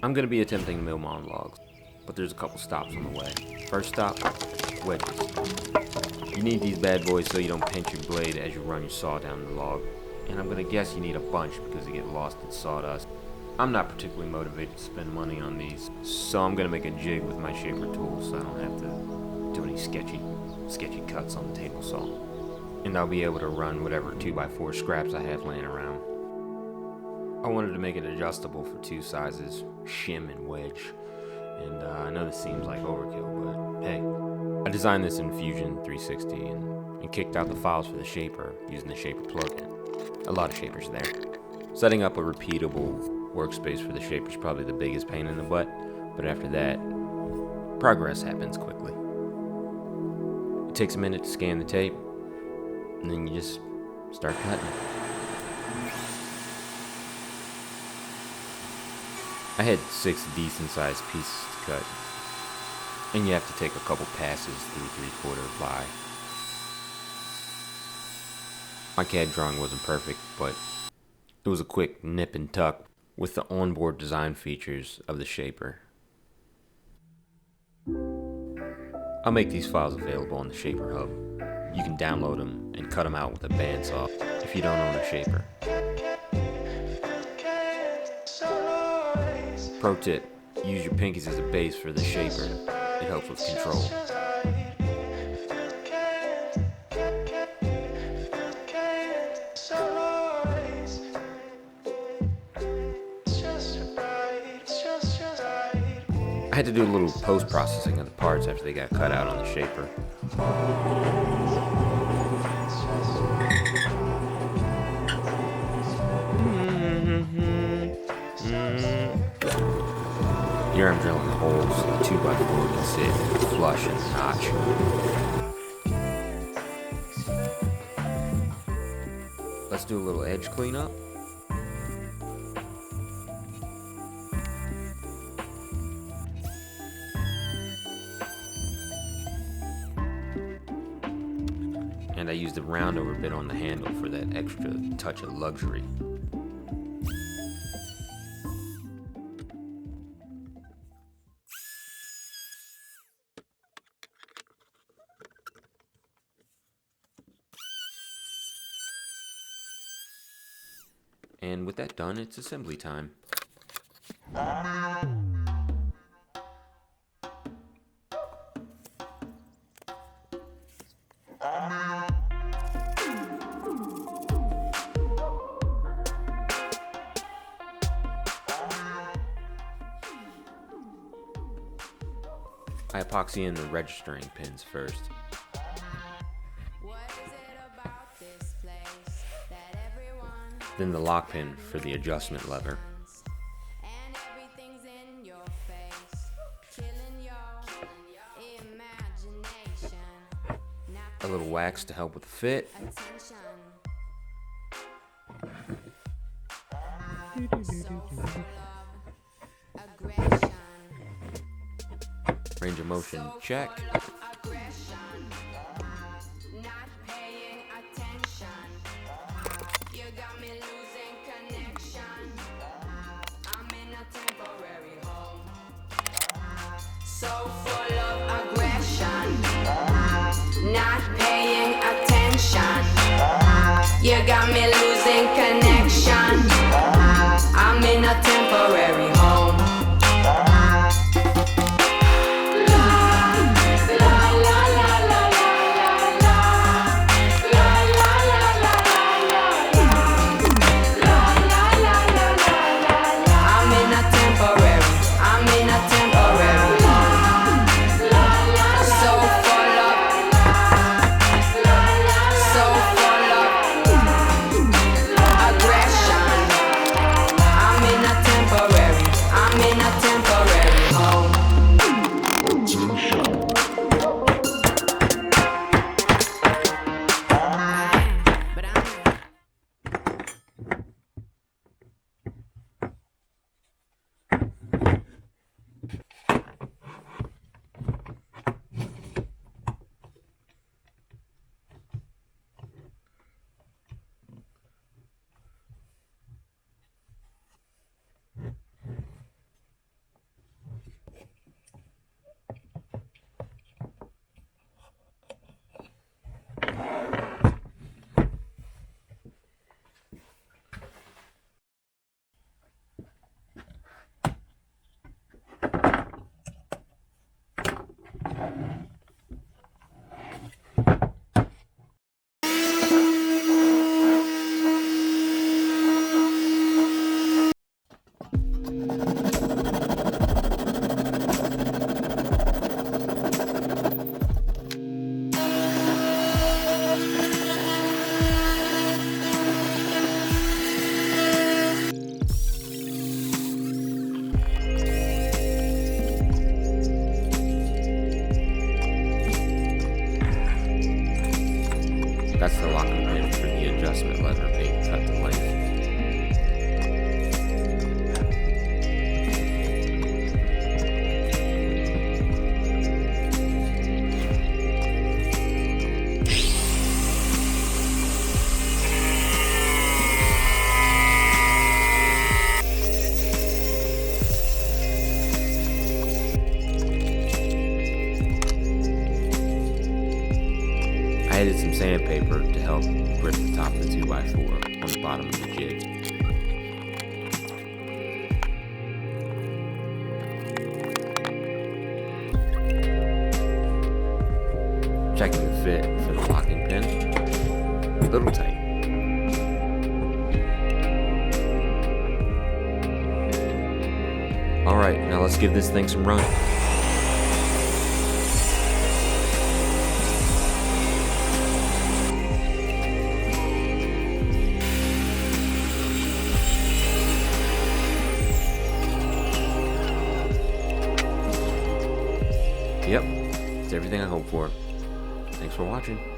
I'm going to be attempting to mill my own logs, but there's a couple stops on the way. First stop, wedges. You need these bad boys so you don't pinch your blade as you run your saw down the log. And I'm going to guess you need a bunch because they get lost in sawdust. I'm not particularly motivated to spend money on these, so I'm going to make a jig with my shaper tool so I don't have to do any sketchy cuts on the table saw. And I'll be able to run whatever 2x4 scraps I have laying around. I wanted to make it adjustable for two sizes, shim and wedge. And I know this seems like overkill, but hey. I designed this in Fusion 360 and kicked out the files for the shaper using the shaper plugin. A lot of shapers there. Setting up a repeatable workspace for the shaper is probably the biggest pain in the butt, but after that, progress happens quickly. It takes a minute to scan the tape, and then you just start cutting. I had 6 decent sized pieces to cut, and you have to take a couple passes through 3/4 ply. My CAD drawing wasn't perfect, but it was a quick nip and tuck with the onboard design features of the shaper. I'll make these files available on the Shaper Hub. You can download them and cut them out with a bandsaw if you don't own a shaper. Pro tip, use your pinkies as a base for the shaper. It helps with control. I had to do a little post-processing of the parts after they got cut out on the shaper. Here I'm drilling holes so the 2x4 can sit flush in the notch. Let's do a little edge cleanup. And I used a roundover bit on the handle for that extra touch of luxury. And with that done, it's assembly time. I epoxy in the registering pins first. Then the lock pin for the adjustment lever. A little wax to help with the fit. Range of motion check. So full of aggression, not paying attention. You got me losing connection. I'm in a temporary home. added some sandpaper to help grip the top of the 2x4 on the bottom of the jig. Checking the fit for the locking pin. A little tight. Alright, now let's give this thing some run. Yep, it's everything I hoped for. Thanks for watching.